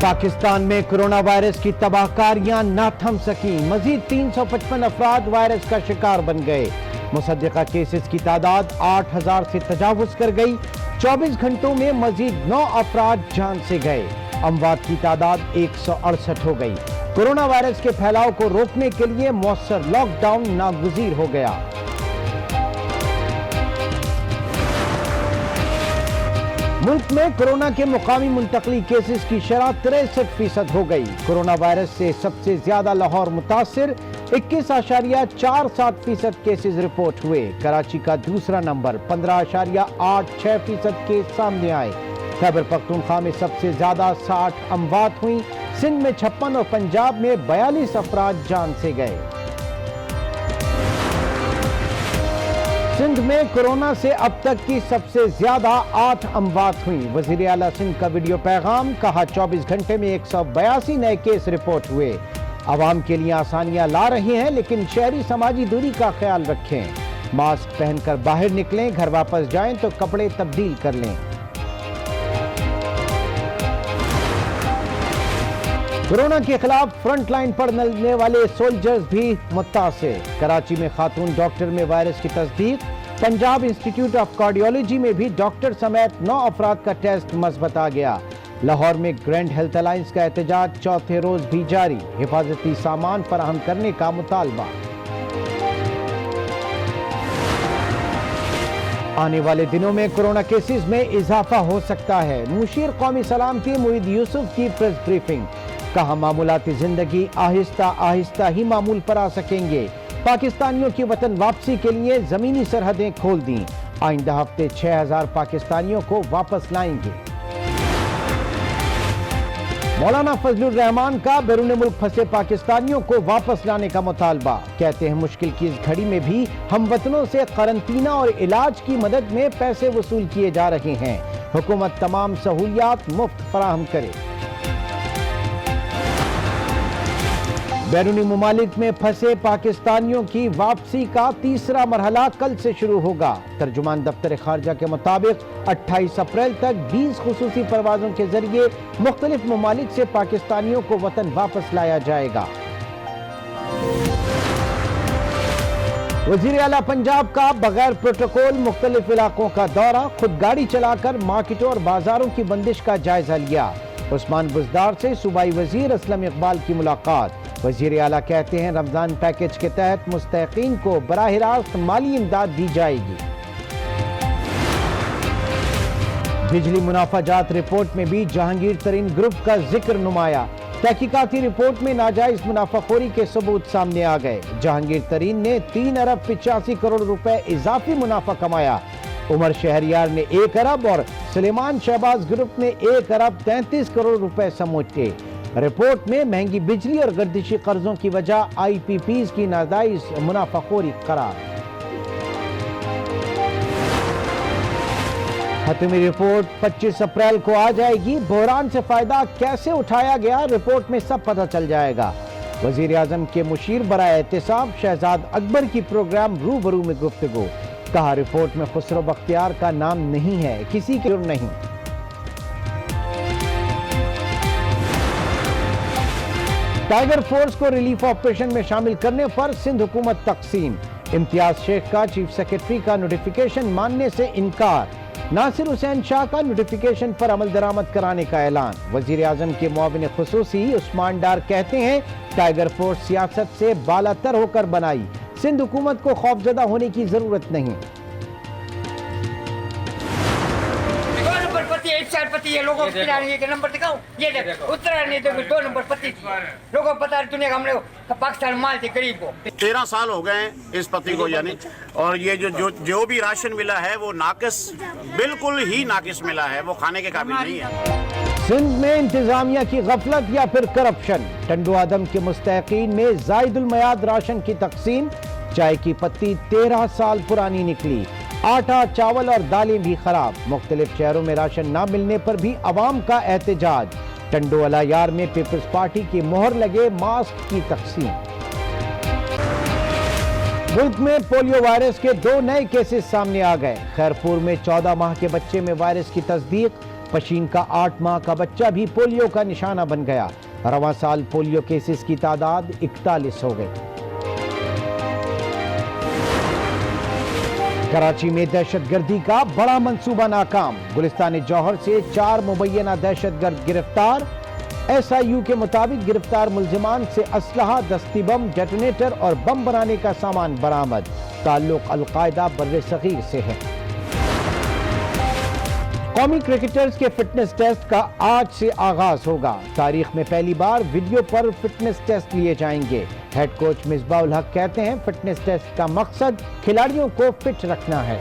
پاکستان میں corona virus کی تباہکاریاں نہ تھم سکیں، مزید 355 افراد وائرس کا شکار بن گئے۔ مصدقہ کیسز کی تعداد 8000 سے تجاوز کر گئی۔ 24 گھنٹوں میں مزید 9 افراد جان سے گئے۔ اموات کی تعداد 168 ہو گئی۔ کرونا وائرس کے پھیلاؤ کو روکنے کے لیے مؤثر لاک ڈاؤن ناگزیر ہو گیا۔ ملک میں کورونا کے مقامی منتقلی کیسز کی شرح 63% ہو گئی۔ کورونا وائرس سے سب سے زیادہ لاہور متاثر، 21.47% کیسز رپورٹ ہوئے۔ کراچی کا دوسرا نمبر 15.86% کیس سامنے آئے۔ خیبر پختونخوا میں سب سے زیادہ 60 اموات ہوئیں۔ سندھ میں 56 اور پنجاب میں 42 افراد جان سے گئے۔ سندھ میں کورونا سے اب تک کی سب سے زیادہ 8 اموات ہوئیں۔ وزیر اعلیٰ سندھ کا ویڈیو پیغام، کہا 24 گھنٹے میں 182 نئے کیس رپورٹ ہوئے۔ عوام کے لیے آسانیاں لا رہے ہیں، لیکن شہری سماجی دوری کا خیال رکھیں۔ ماسک پہن کر باہر نکلیں، گھر واپس جائیں تو کپڑے تبدیل کر لیں۔ کورونا کے خلاف فرنٹ لائن پر لڑنے والے سولجرز بھی متاثر۔ کراچی میں خاتون ڈاکٹر میں وائرس کی تصدیق۔ پنجاب انسٹیٹیوٹ آف کارڈیولوجی میں بھی ڈاکٹر سمیت 9 افراد کا ٹیسٹ مثبت آ گیا۔ لاہور میں گرینڈ ہیلتھ الائنس کا احتجاج چوتھے روز بھی جاری، حفاظتی سامان فراہم کرنے کا مطالبہ۔ آنے والے دنوں میں کورونا کیسز میں اضافہ ہو سکتا ہے۔ مشیر قومی سلامتی معید یوسف کی پریس بریفنگ، کہا معمولاتی زندگی آہستہ آہستہ ہی معمول پر آ سکیں گے۔ پاکستانیوں کی وطن واپسی کے لیے زمینی سرحدیں کھول دیں۔ آئندہ ہفتے 6000 پاکستانیوں کو واپس لائیں گے۔ مولانا فضل الرحمان کا بیرون ملک پھنسے پاکستانیوں کو واپس لانے کا مطالبہ۔ کہتے ہیں مشکل کی اس گھڑی میں بھی ہم وطنوں سے قرنطینہ اور علاج کی مدد میں پیسے وصول کیے جا رہے ہیں۔ حکومت تمام سہولیات مفت فراہم کرے۔ بیرونی ممالک میں پھنسے پاکستانیوں کی واپسی کا تیسرا مرحلہ کل سے شروع ہوگا۔ ترجمان دفتر خارجہ کے مطابق 28 اپریل تک 20 خصوصی پروازوں کے ذریعے مختلف ممالک سے پاکستانیوں کو وطن واپس لایا جائے گا۔ وزیر اعلیٰ پنجاب کا بغیر پروٹوکول مختلف علاقوں کا دورہ، خود گاڑی چلا کر مارکیٹوں اور بازاروں کی بندش کا جائزہ لیا۔ عثمان بزدار سے صوبائی وزیر اسلم اقبال کی ملاقات۔ وزیر اعلیٰ کہتے ہیں رمضان پیکیج کے تحت مستحقین کو براہ راست مالی امداد دی جائے گی۔ بجلی منافع جات رپورٹ میں بھی جہانگیر ترین گروپ کا ذکر نمایاں۔ تحقیقاتی رپورٹ میں ناجائز منافع خوری کے ثبوت سامنے آ گئے۔ جہانگیر ترین نے 3 ارب 85 کروڑ روپے اضافی منافع کمایا۔ عمر شہریار نے 1 ارب اور سلیمان شہباز گروپ نے 1 ارب 33 کروڑ روپے سموچے۔ رپورٹ میں مہنگی بجلی اور گردشی قرضوں کی وجہ آئی پی پیز کی ناجائز منافع خوری قرار۔ حتمی رپورٹ 25 اپریل کو آ جائے گی۔ بحران سے فائدہ کیسے اٹھایا گیا، رپورٹ میں سب پتہ چل جائے گا۔ وزیر اعظم کے مشیر برائے احتساب شہزاد اکبر کی پروگرام روبرو میں گفتگو، کہا رپورٹ میں خسرو بختیار کا نام نہیں ہے، کسی کے جرم نہیں۔ ٹائیگر فورس کو ریلیف آپریشن میں شامل کرنے پر سندھ حکومت تقسیم۔ امتیاز شیخ کا چیف سیکرٹری کا نوٹیفیکیشن ماننے سے انکار۔ ناصر حسین شاہ کا نوٹیفیکیشن پر عمل درآمد کرانے کا اعلان۔ وزیر اعظم کے معاون خصوصی عثمان ڈار کہتے ہیں ٹائیگر فورس سیاست سے بالا تر ہو کر بنائی، سندھ حکومت کو خوفزدہ ہونے کی ضرورت نہیں۔ پتی ہے لوگوں کے نمبر دکھاؤں، یہ دیکھو اترا نہیں تو 2 نمبر پتی تھی۔ لوگوں کو پتا دنیا کا ہم لوگ پاکستان مال تھے غریب کو۔ 13 سال ہو گئے ہیں اس پتی کو، یعنی اور یہ جو بھی راشن ملا ہے وہ ناقص، بالکل ہی ناقص ملا ہے، وہ کھانے کے قابل نہیں ہے۔ سندھ میں انتظامیہ کی غفلت یا پھر کرپشن، ٹنڈو عدم کے مستحقین میں زائد المیعاد راشن کی تقسیم۔ چائے کی پتی 13 سال پرانی نکلی۔ آٹا، چاول اور دالیں بھی خراب۔ مختلف شہروں میں راشن نہ ملنے پر بھی عوام کا احتجاج۔ ٹنڈو الایار میں پیپلز پارٹی کی مہر لگے ماسک کی تقسیم۔ ملک میں پولیو وائرس کے 2 نئے کیسز سامنے آ گئے۔ خیرپور میں 14 ماہ کے بچے میں وائرس کی تصدیق۔ पशीन का 8 माह का बच्चा भी पोलियो का निशाना बन गया। रवां साल पोलियो केसेस की तादाद 41 हो गई। कराची में दहशतगर्दी का बड़ा मंसूबा नाकाम। गुलिस्तान जौहर से 4 मुबैना दहशतगर्द गिरफ्तार। SIU के मुताबिक गिरफ्तार मुल्जिमान से असलहा, दस्ती बम, डेटोनेटर और बम बनाने का सामान बरामद। ताल्लुक अल-कायदा बर्रे सगीर से है। कौमी क्रिकेटर्स के फिटनेस टेस्ट का आज से आगाज होगा। तारीख में पहली बार वीडियो पर फिटनेस टेस्ट लिए जाएंगे। हेड कोच मिसबाउल हक कहते हैं फिटनेस टेस्ट का मकसद खिलाड़ियों को फिट रखना है।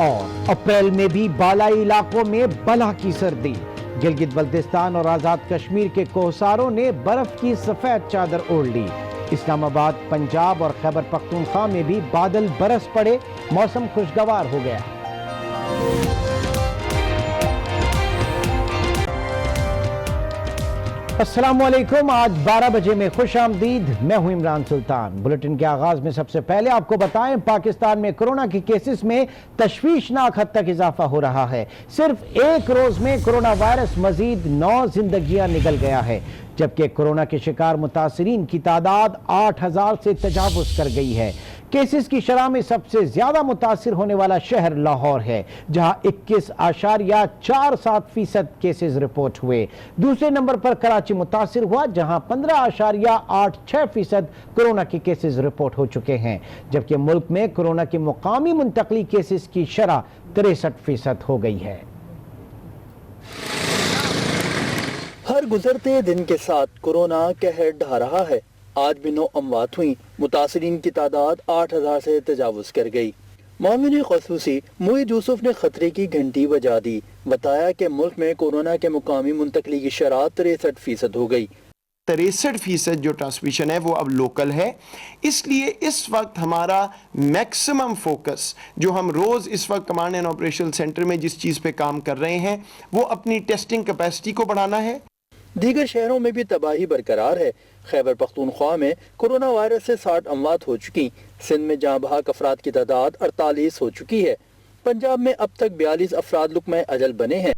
और अप्रैल में भी बालाई इलाकों में बला की सर्दी। गिलगित बल्तिस्तान और आजाद कश्मीर के कोहसारों ने बर्फ की सफेद चादर ओढ़ ली। इस्लामाबाद, पंजाब और खैबर पख्तूनख्वा में भी बादल बरस पड़े। मौसम खुशगवार हो गया। अस्सलाम वालेकुम। आज 12 बजे में खुश आमदीद। मैं हूं इमरान सुल्तान। बुलेटिन के आगाज में सबसे पहले आपको बताएं, पाकिस्तान में कोरोना के केसेस में तशवीशनाक हद तक इजाफा हो रहा है। सिर्फ एक रोज में कोरोना वायरस मजीद 9 जिंदगियां निगल गया है, जबकि कोरोना के शिकार मुतासिरीन की तादाद 8000 से तजावुज कर गई है। केसेस की शरह में सबसे ज्यादा मुतासिर होने वाला शहर लाहौर है, जहां 21.47% केसेस रिपोर्ट हुए। दूसरे नंबर पर कराची मुतासिर हुआ, जहां 15.86% कोरोना के केसेस रिपोर्ट हो चुके हैं, जबकि मुल्क में कोरोना के मुकामी मुंतकली केसेस की शरह 63% हो गई है। हर गुजरते दिन के साथ कोरोना कहर ढा रहा है। आज भी 9 अमवात हुई। मुतासिरीन की तादाद 8000 से तजावुज कर गई। मामून ख़ुसूसी मुईद यूसुफ ने खतरे की घंटी बजा दी। बताया कि मुल्क में कोरोना के मुकामी मुंतकली की शरह 63% हो गई। 63% जो ट्रांसमिशन है वो अब लोकल है। इसलिए इस वक्त हमारा मैक्सिमम फोकस जो हम रोज़ इस वक्त कमांड एंड ऑपरेशन सेंटर में जिस चीज़ पे काम कर रहे हैं वो अपनी टेस्टिंग कैपेसिटी को बढ़ाना है। दीगर शहरों में भी तबाही बरकरार है। खैबर पख्तूनख्वा में कोरोना वायरस से 60 अमवात हो चुकी। सिंध में जहाँ बहक अफराद की तादाद 48 हो चुकी है। पंजाब में अब तक 42 अफराद लुक्मा अजल बने हैं,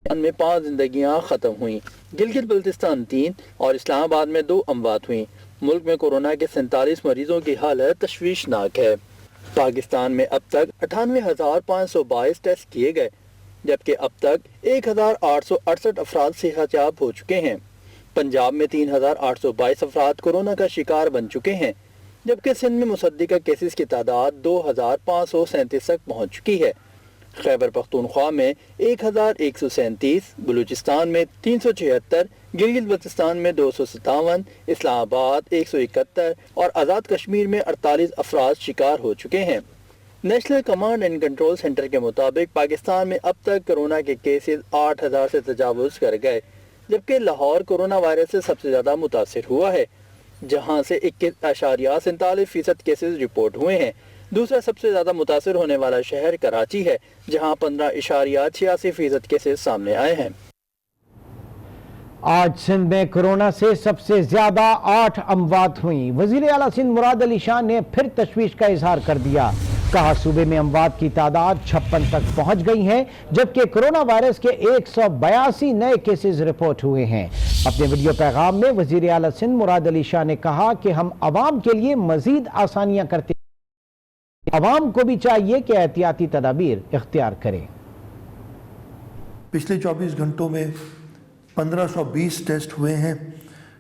में 5 जिंदगियां खत्म हुई। गिलगित बल्तिस्तान 3 और इस्लामाबाद में 2 अमवात हुई। मुल्क में कोरोना के 47 मरीजों की हालत तशवीशनाक है। पाकिस्तान में अब तक 98,522 टेस्ट किए गए, जबकि अब तक 1868 अफराद सेहतयाब हो चुके हैं। पंजाब में 3822 अफराद कोरोना का शिकार बन चुके हैं, जबकि सिंध में मुसद्दिका केसेस की तादाद 2537 तक पहुँच चुकी है। खैबर पख्तूनख्वा में 1137, बलूचिस्तान में 376, गिलगित बल्तिस्तान में 257, इस्लामाबाद 171 और आज़ाद कश्मीर में 48 अफराद शिकार हो चुके हैं। National command and control centre के मुताबिक पाकिस्तान में अब तक कोरोना के केसेस 8000 से तजावुज कर गए, जबकि लाहौर कोरोना वायरस से सबसे ज़्यादा मुतासिर हुआ है, जहां से 21.47% केसेस रिपोर्ट हुए हैं। दूसरा सबसे ज्यादा मुतासिर होने वाला शहर कराची है, जहां 15.86% केसेस सामने आए हैं। आज सिंध में कोरोना से सबसे ज्यादा 8 अमवात हुई। वजीर आला सिंध मुराद अली शाह ने फिर तशवीश का इजहार कर दिया। कहा सूबे में अमवात की तादाद 56 तक पहुंच गई है, जबकि कोरोना वायरस के 182 नए केसेस रिपोर्ट हुए हैं। अपने वीडियो पैगाम में वजीर आला सिंध मुराद अली शाह ने कहा कि हम अवाम के लिए मजीद आसानियां करते, अवाम को भी चाहिए कि एहतियाती तदाबीर इख्तियार करें। पिछले 24 घंटों में 1520 टेस्ट हुए हैं।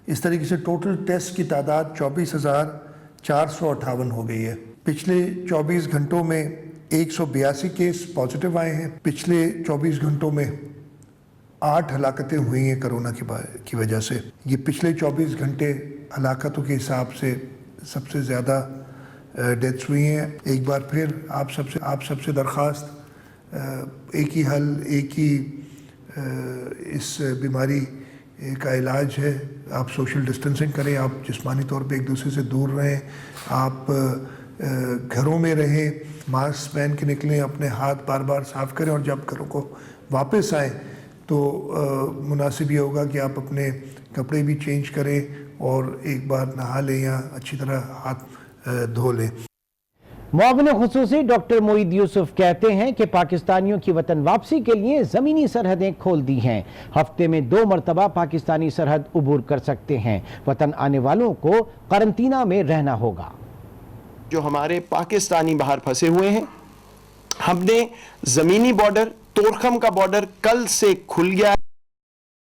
इस तरीके से टोटल टेस्ट की तादाद 24,458 हो गई है। पिछले 24 घंटों में 182 केस पॉजिटिव आए हैं। पिछले 24 घंटों में 8 हलाकतें हुई हैं कोरोना की वजह से। ये पिछले 24 घंटे हलाकतों के हिसाब से सबसे ज़्यादा डेथ्स हुई हैं। एक बार फिर आप सबसे दरख्वास्त, एक ही हल, एक ही इस बीमारी का इलाज है। आप सोशल डिस्टेंसिंग करें, आप जिस्मानी तौर पे एक दूसरे से दूर रहें, आप घरों में रहें, मास्क पहन के निकलें, अपने हाथ बार बार साफ़ करें और जब घरों को वापस आएँ तो मुनासिब ये होगा कि आप अपने कपड़े भी चेंज करें और एक बार नहा लें या अच्छी तरह हाथ धो लें। मुआविन खुसूसी डॉक्टर मोईद यूसुफ कहते हैं कि पाकिस्तानियों की वतन वापसी के लिए ज़मीनी सरहदें खोल दी हैं। हफ्ते में 2 मरतबा पाकिस्तानी सरहद उबूर कर सकते हैं। वतन आने वालों को करंतना में रहना होगा। जो हमारे पाकिस्तानी बाहर फंसे हुए हैं, हमने ज़मीनी बॉर्डर, तोरखम का बॉर्डर कल से खुल गया।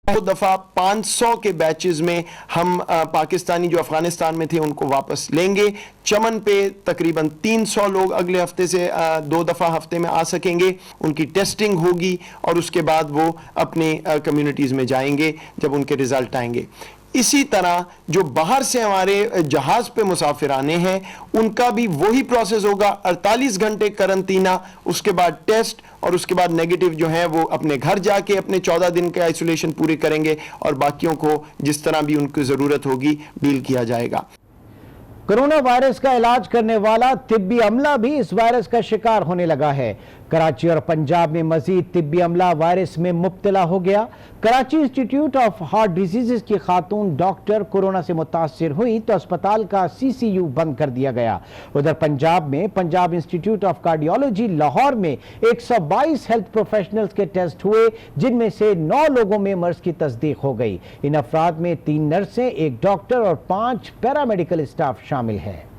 2 दफ़ा 500 के बैचेस में हम पाकिस्तानी जो अफगानिस्तान में थे उनको वापस लेंगे। चमन पे तकरीबन 300 लोग अगले हफ्ते से 2 दफ़ा हफ्ते में आ सकेंगे। उनकी टेस्टिंग होगी और उसके बाद वो अपने कम्युनिटीज़ में जाएंगे जब उनके रिज़ल्ट आएंगे। इसी तरह जो बाहर से हमारे जहाज़ पे मुसाफिर आने हैं उनका भी वही प्रोसेस होगा। 48 घंटे करंतना, उसके बाद टेस्ट और उसके बाद नेगेटिव जो है वो अपने घर जाके अपने 14 दिन के आइसोलेशन पूरे करेंगे और बाकियों को जिस तरह भी उनकी ज़रूरत होगी डील किया जाएगा। कोरोना वायरस का इलाज करने वाला तिब्बी अमला भी इस वायरस का शिकार होने लगा है। कराची और पंजाब में मजीद तिब्बी अमला वायरस में मुब्तला हो गया। Karachi institute of heart disease की खातून डॉक्टर कोरोना से मुतासिर हुई तो अस्पताल का CCU बंद कर दिया गया। उधर पंजाब में Punjab institute of cardiology Lahore में 122 हेल्थ प्रोफेशनल्स के टेस्ट हुए, जिनमें से 9 लोगों में मर्ज की तस्दीक हो गई। इन अफराद में 3 नर्सें, 1 डॉक्टर और 5 पैरामेडिकल स्टाफ शामिल है।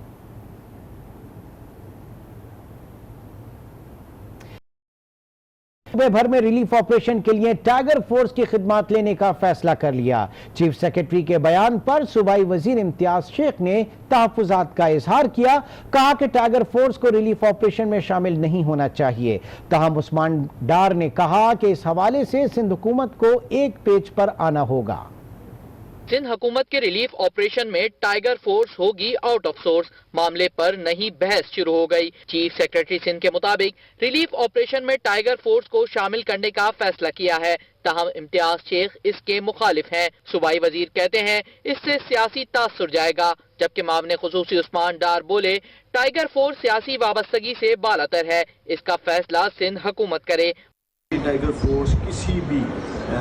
सूबे भर में रिलीफ ऑपरेशन के लिए टाइगर फोर्स की खिदमत लेने का फैसला कर लिया। चीफ सेक्रेटरी के बयान पर सूबाई वजीर इम्तियाज शेख ने तहफ़्फ़ुज़ात का इजहार किया। कहा कि टाइगर फोर्स को रिलीफ ऑपरेशन में शामिल नहीं होना चाहिए। ताहम उस्मान डार ने कहा कि इस हवाले से सिंध हुकूमत को एक पेज पर आना होगा। सिंध हुकूमत के रिलीफ ऑपरेशन में टाइगर फोर्स होगी आउट ऑफ सोर्स, मामले पर नई बहस शुरू हो गई। चीफ सेक्रेटरी सिंध के मुताबिक रिलीफ ऑपरेशन में टाइगर फोर्स को शामिल करने का फैसला किया है। ताहम इम्तियाज शेख इसके मुखालिफ हैं। सूबाई वजीर कहते हैं इससे सियासी तासुर जाएगा, जबकि मामले खुसूसी उस्मान डार बोले टाइगर फोर्स सियासी वाबस्तगी से बालातर है, इसका फैसला सिंध हुकूमत करे। टाइगर फोर्स किसी भी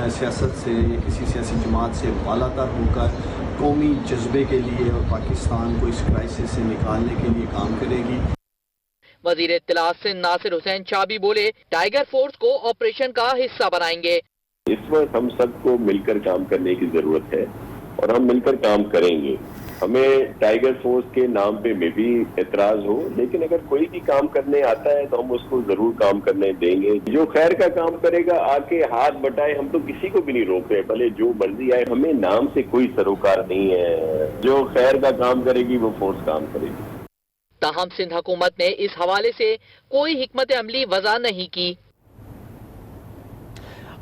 सियासत से या किसी सियासी जमात से बालातर होकर कौमी जज्बे के लिए और पाकिस्तान को इस क्राइसिस से निकालने के लिए काम करेगी। वजीर इत्तलात सिंध नासिर हुसैन चाबी बोले टाइगर फोर्स को ऑपरेशन का हिस्सा बनाएंगे। इस वक्त हम सबको मिलकर काम करने की जरूरत है और हम मिलकर काम करेंगे। हमें टाइगर फोर्स के नाम पे में भी एतराज हो, लेकिन अगर कोई भी काम करने आता है तो हम उसको जरूर काम करने देंगे। जो खैर का काम करेगा आके हाथ बटाए, हम तो किसी को भी नहीं रोक रहे, भले जो मर्जी आए, हमें नाम से कोई सरोकार नहीं है। जो खैर का काम करेगी वो फोर्स काम करेगी। ताहम सिंध हुकूमत ने इस हवाले से कोई हिकमत अमली वज़ा नहीं की।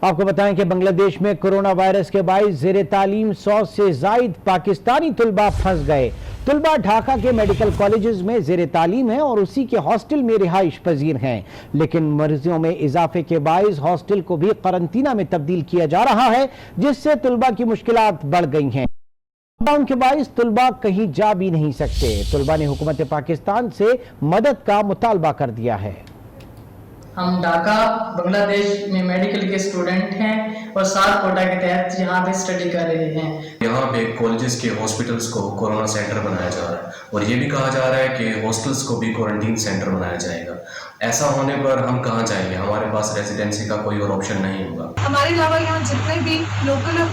आपको बताएं कि बांग्लादेश में कोरोना वायरस के बाइस ज़ेरे तालीम 100 से जायद पाकिस्तानी तुलबा फंस गए। तुलबा ढाका के मेडिकल कॉलेजेस में ज़ेरे तालीम है और उसी के हॉस्टल में रिहाइश पजीर हैं, लेकिन मरीजों में इजाफे के बाइस हॉस्टल को भी करंतना में तब्दील किया जा रहा है, जिससे तुलबा की मुश्किलात बढ़ गई हैं। लॉकडाउन के बाइस तुलबा कहीं जा भी नहीं सकते। तुलबा ने हुकूमत पाकिस्तान से मदद का मुतालबा कर दिया है। हम ढाका बांग्लादेश में मेडिकल के स्टूडेंट हैं और 7 कोटा के तहत यहाँ पे स्टडी कर रहे हैं। यहाँ पे कॉलेजेस के हॉस्पिटल्स को कोरोना सेंटर बनाया जा रहा है और ये भी कहा जा रहा है कि हॉस्टल्स को भी क्वारंटीन सेंटर बनाया जाएगा। ऐसा होने पर हम कहाँ जाएंगे? हमारे पास रेजिडेंसी का कोई और ऑप्शन नहीं होगा। हमारे अलावा यहाँ जितने भी लोकल